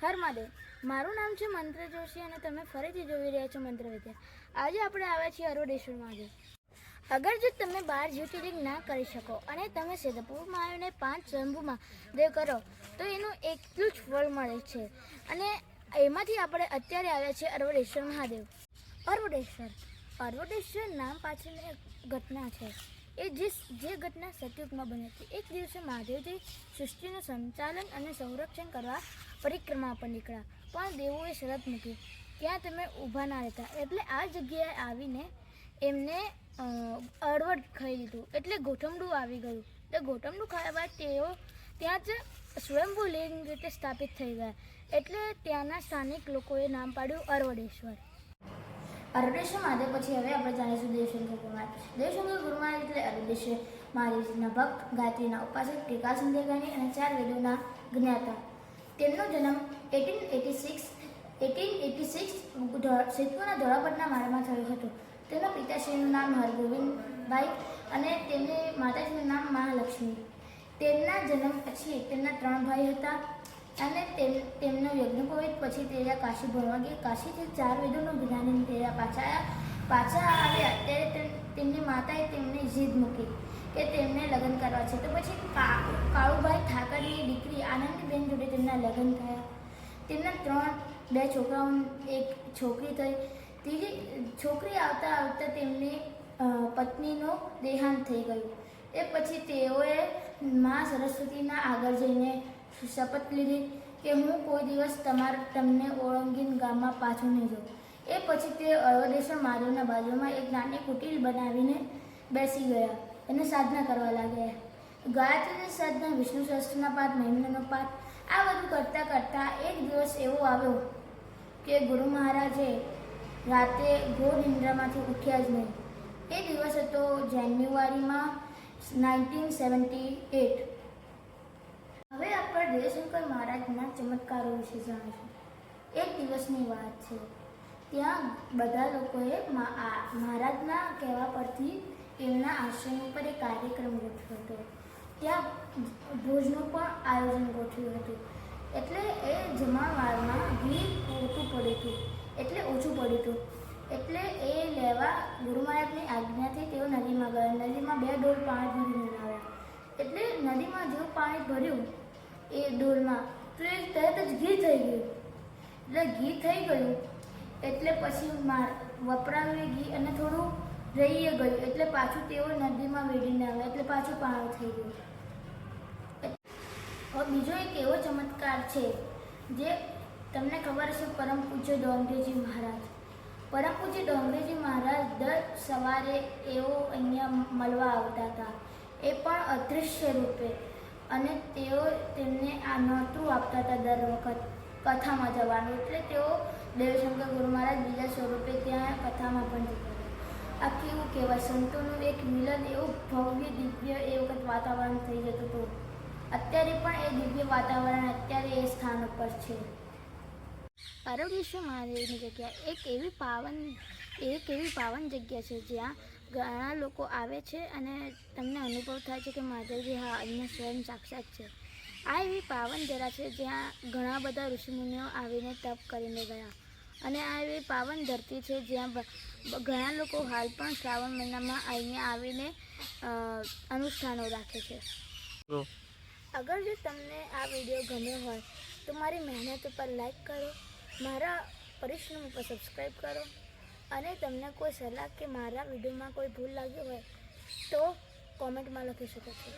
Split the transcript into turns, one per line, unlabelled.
હર મહાદેવ. મારું નામ છે મંત્ર જોશી અને તમે ફરીથી જોઈ રહ્યા છો મંત્ર વિદ્યા. આજે આપણે આવ્યા છીએ અરોડેશ્વર મહાદેવ. અગર જો તમે 12 જ્યોતિર્લિંગ ના કરી શકો અને તમે સિદ્ધપુરમાં આવીને 5 સ્વયંભૂમાં દેવ કરો તો એનું એટલું જ ફળ મળે છે. અને એમાંથી આપણે અત્યારે આવ્યા છીએ અરોડેશ્વર મહાદેવ. અરોડેશ્વર નામ પાછળની એક ઘટના છે. જે ઘટના સતયુગમાં બની હતી. એક દિવસે મહાદેવજી સૃષ્ટિનું સંચાલન અને સંરક્ષણ કરવા પરિક્રમા પર નીકળ્યા, પણ દેવોએ શરત મૂકી ત્યાં તમે ઊભા ના રહેતા. એટલે આ જગ્યાએ આવીને એમને અડવડ ખાઈ લીધું, એટલે ગોઠમડું આવી ગયું. તો ગોઠમડું ખાયા બાદ તેઓ ત્યાં જ સ્વયંભૂ લિંગ રીતે સ્થાપિત થઈ ગયા. એટલે ત્યાંના સ્થાનિક લોકોએ નામ પાડ્યું અરોડેશ્વર. અરોડેશ્વર મહાદેવ પછી હવે આપણે જાણીશું દેવશંકર ગુરુમાર. દેવશંકર ગુરુમાર એટલે અરોડેશ્વર મહાદેવના ભક્ત, ગાયત્રીના ઉપાસક, ટીકા સંધ્યાકારી અને 4 વેદોના જ્ઞાતા. તેમનો જન્મ 1886 સિદ્ધપુરના ધોળાપટના માળમાં થયો હતો. તેમના પિતાશ્રીનું નામ હરગોવિંદભાઈ અને તેમની માતાશ્રીનું નામ મહાલક્ષ્મી. તેમના જન્મ પછી તેમના 3 ભાઈ હતા અને તેમનો યજ્ઞોપવિત પછી તેરા કાશી ભણવા ગયા. કાશીથી 4 વેદોનું જ્ઞાન તેરા પાછા આવ્યા. ત્યારે તેમની માતાએ તેમને જીદ મૂકી કે તેમને લગ્ન કરવા છે. તો પછી કાળુભાઈ ઠાકરની દીકરી આનંદીબેન જોડે તેમના લગ્ન થયા. તેમના 2 છોકરાઓ, 1 છોકરી થઈ. ત્રીજી છોકરી આવતા તેમની પત્નીનું દેહાંત થઈ ગયું. એ પછી તેઓએ મા સરસ્વતીના આગળ જઈને શપથ લીધી કે હું કોઈ દિવસ તમને ઓળંગીને ગામમાં પાછું નહીં જાઉં. એ પછી તે અરોડેશ્વર મહાદેવના બાજુમાં એક નાની કુટીર બનાવીને બેસી ગયા અને સાધના કરવા લાગ્યા. ગાયત્રીની સાધના, વિષ્ણુ સહસ્ત્રના પાઠ, મહિમ્નનો પાઠ, આ બધું કરતાં કરતાં એક દિવસ એવો આવ્યો કે ગુરુ મહારાજે રાતે ઘોર નિંદ્રામાંથી ઉઠ્યા જ નહીં. એ દિવસ હતો જાન્યુઆરીમાં 1978. હવે આપણે દેવશંકર મહારાજના ચમત્કારો વિશે જાણીશું. એક દિવસની વાત છે. ત્યાં બધા લોકોએ મહારાજના કહેવા પરથી એમના આશ્રમ ઉપર એક કાર્યક્રમ ગોઠવ્યો હતો. ત્યાં ભોજનું પણ આયોજન ગોઠવ્યું હતું. એટલે એ જમણવારમાં ઘી ઓછું પડ્યું હતું. એટલે એ લેવા ગુરુ મહારાજની આજ્ઞાથી તેઓ નદીમાં ગયા. નદીમાં 2 ડોલ પાણી ભરીને આવ્યા. એટલે નદીમાં જેવું પાણી ભર્યું એ ડોલમાં તો એ તરત જ ઘી થઈ ગયું. એટલે ઘી થઈ ગયું એટલે પછી વપરાયું ઘી અને થોડું રહી ગયું. એટલે પાછું તેઓ નદીમાં વેડીને આવ્યા. એટલે પાછું પાણી થઈ ગયું. હવે બીજો એક એવો ચમત્કાર છે જે તમને ખબર હશે. પરમ પૂજ્ય ડોંગરેજી મહારાજ. પરમ પૂજ્ય ડોંગરેજી મહારાજ દર સવારે એઓ અહીંયા મળવા આવતા હતા, એ પણ અદૃશ્ય રૂપે. અને તેઓ તેમને આ નોતરું આપતા હતા દર વખત કથામાં જવાનું. એટલે તેઓ દેવશંકર ગુરુ મહારાજ બીજા સ્વરૂપે ત્યાં કથામાં પણ જતા હતા. આ કેવું કહેવાય, સંતોનું એક મિલન, એવું ભવ્ય દિવ્ય એ વખત વાતાવરણ થઈ જતું હતું. અત્યારે પણ એ દિવ્ય વાતાવરણ અત્યારે એ સ્થાન ઉપર છે. અરોડેશ્વર મહાદેવની જગ્યા એક એવી પાવન જગ્યા છે જ્યાં ઘણા લોકો આવે છે અને તમને અનુભવ થાય છે કે મહાદેવજી હા અહીંયા સ્વયં સાક્ષાત છે. આ એવી પાવન જરા છે જ્યાં ઘણા બધા ઋષિમુનિઓ આવીને તપ કરીને ગયા. અને આ એવી પાવન ધરતી છે જ્યાં ઘણા લોકો હાલ પણ શ્રાવણ મહિનામાં અહીંયા આવીને અનુષ્ઠાનો રાખે છે. અગર જો તમને આ વિડીયો ગમ્યો હોય તો મારી મહેનત ઉપર લાઈક કરો, મારા પરિશ્રમ ઉપર સબસ્ક્રાઈબ કરો અને તમને કોઈ સલાહ કે મારા વિડીયોમાં કોઈ ભૂલ લાગી હોય તો કોમેન્ટમાં લખી શકો છો.